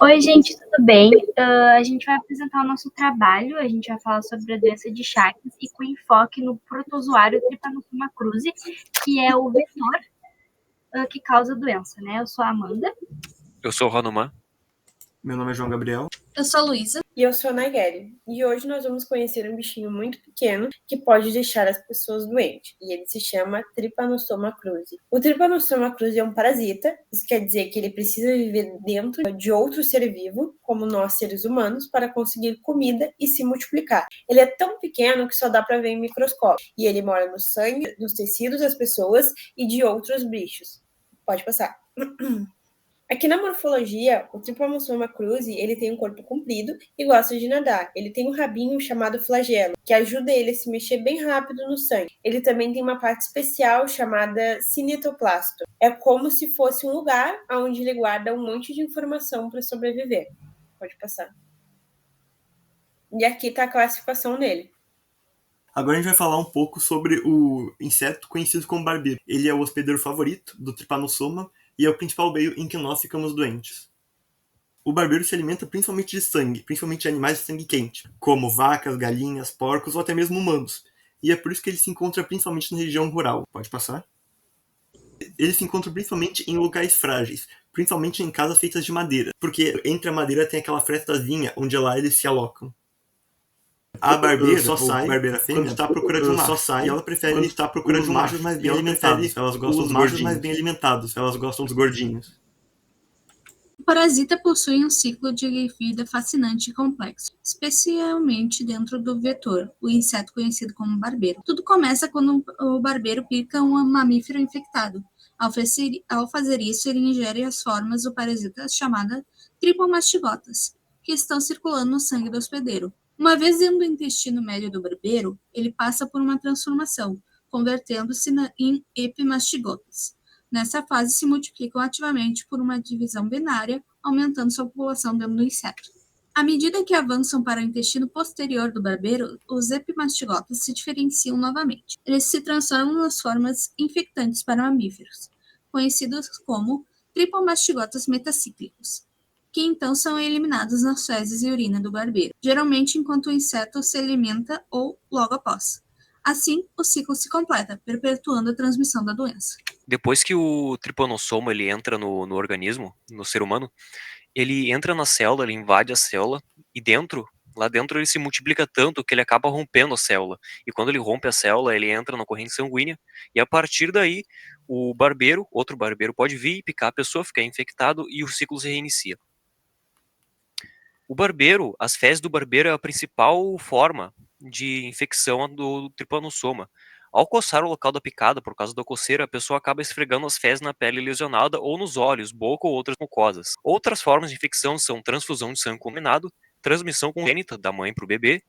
Oi, gente, tudo bem? A gente vai apresentar o nosso trabalho, a gente vai falar sobre a doença de Chagas e com enfoque no protozoário Trypanosoma cruzi, que é o vetor que causa a doença, né? Eu sou a Amanda. Eu sou o Hanuman. Meu nome é João Gabriel. Eu sou a Luísa. E eu sou a Nayeli. E hoje nós vamos conhecer um bichinho muito pequeno que pode deixar as pessoas doentes. E ele se chama Trypanosoma cruzi. O Trypanosoma cruzi é um parasita. Isso quer dizer que ele precisa viver dentro de outro ser vivo, como nós seres humanos, para conseguir comida e se multiplicar. Ele é tão pequeno que só dá para ver em microscópio. E ele mora no sangue, nos tecidos das pessoas e de outros bichos. Pode passar. Aqui na morfologia, o Trypanosoma cruzi, ele tem um corpo comprido e gosta de nadar. Ele tem um rabinho chamado flagelo, que ajuda ele a se mexer bem rápido no sangue. Ele também tem uma parte especial chamada cinetoplasto. É como se fosse um lugar onde ele guarda um monte de informação para sobreviver. Pode passar. E aqui está a classificação dele. Agora a gente vai falar um pouco sobre o inseto conhecido como barbeiro. Ele é o hospedeiro favorito do Trypanosoma e é o principal meio em que nós ficamos doentes. O barbeiro se alimenta principalmente de sangue, principalmente de animais de sangue quente, como vacas, galinhas, porcos ou até mesmo humanos. E é por isso que ele se encontra principalmente na região rural. Pode passar? Ele se encontra principalmente em locais frágeis, principalmente em casas feitas de madeira, porque entre a madeira tem aquela frestazinha onde lá eles se alocam. A barbeira só sai barbeira fêmea quando está à procura de um macho. Só sai e ela prefere estar à procura de machos mais bem alimentados. Elas gostam dos machos mais bem alimentados. Elas gostam dos gordinhos. O parasita possui um ciclo de vida fascinante e complexo, especialmente dentro do vetor, o inseto conhecido como barbeiro. Tudo começa quando o barbeiro pica um mamífero infectado. Ao fazer isso, ele ingere as formas do parasita chamada tripomastigotas, que estão circulando no sangue do hospedeiro. Uma vez dentro do intestino médio do barbeiro, ele passa por uma transformação, convertendo-se em epimastigotas. Nessa fase, se multiplicam ativamente por uma divisão binária, aumentando sua população dentro do inseto. À medida que avançam para o intestino posterior do barbeiro, os epimastigotas se diferenciam novamente. Eles se transformam nas formas infectantes para mamíferos, conhecidos como tripomastigotas metacíclicos, que então são eliminados nas fezes e urina do barbeiro, geralmente enquanto o inseto se alimenta ou logo após. Assim, o ciclo se completa, perpetuando a transmissão da doença. Depois que o Trypanosoma ele entra no organismo, no ser humano, ele entra na célula, ele invade a célula e lá dentro ele se multiplica tanto que ele acaba rompendo a célula. E quando ele rompe a célula, ele entra na corrente sanguínea e a partir daí outro barbeiro pode vir e picar a pessoa, ficar infectado e o ciclo se reinicia. As fezes do barbeiro é a principal forma de infecção do Trypanosoma. Ao coçar o local da picada por causa da coceira, a pessoa acaba esfregando as fezes na pele lesionada ou nos olhos, boca ou outras mucosas. Outras formas de infecção são transfusão de sangue contaminado, transmissão congênita da mãe para o bebê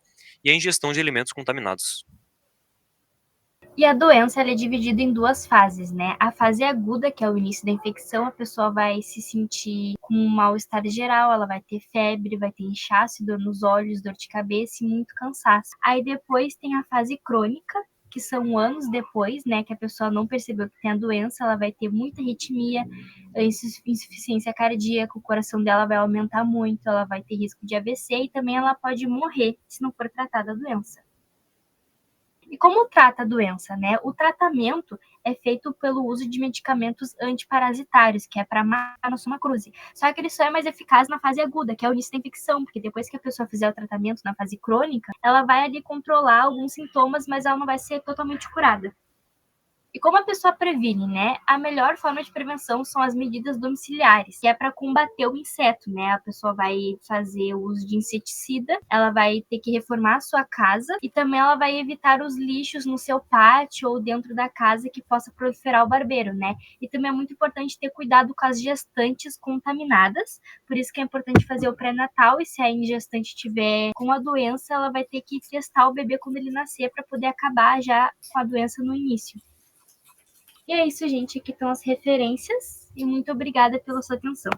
e a ingestão de alimentos contaminados. E a doença ela é dividida em duas fases, né? A fase aguda, que é o início da infecção, a pessoa vai se sentir com um mal-estar geral, ela vai ter febre, vai ter inchaço, dor nos olhos, dor de cabeça e muito cansaço. Aí depois tem a fase crônica, que são anos depois, né, que a pessoa não percebeu que tem a doença, ela vai ter muita arritmia, insuficiência cardíaca, o coração dela vai aumentar muito, ela vai ter risco de AVC e também ela pode morrer se não for tratada a doença. E como trata a doença, né? O tratamento é feito pelo uso de medicamentos antiparasitários, que é para Trypanosoma cruzi. Só que ele só é mais eficaz na fase aguda, que é o início da infecção, porque depois que a pessoa fizer o tratamento na fase crônica, ela vai ali controlar alguns sintomas, mas ela não vai ser totalmente curada. E como a pessoa previne, né? A melhor forma de prevenção são as medidas domiciliares, que é para combater o inseto, né? A pessoa vai fazer o uso de inseticida, ela vai ter que reformar a sua casa e também ela vai evitar os lixos no seu pátio ou dentro da casa que possa proliferar o barbeiro, né? E também é muito importante ter cuidado com as gestantes contaminadas, por isso que é importante fazer o pré-natal e se a gestante tiver com a doença, ela vai ter que testar o bebê quando ele nascer para poder acabar já com a doença no início. E é isso, gente. Aqui estão as referências e muito obrigada pela sua atenção.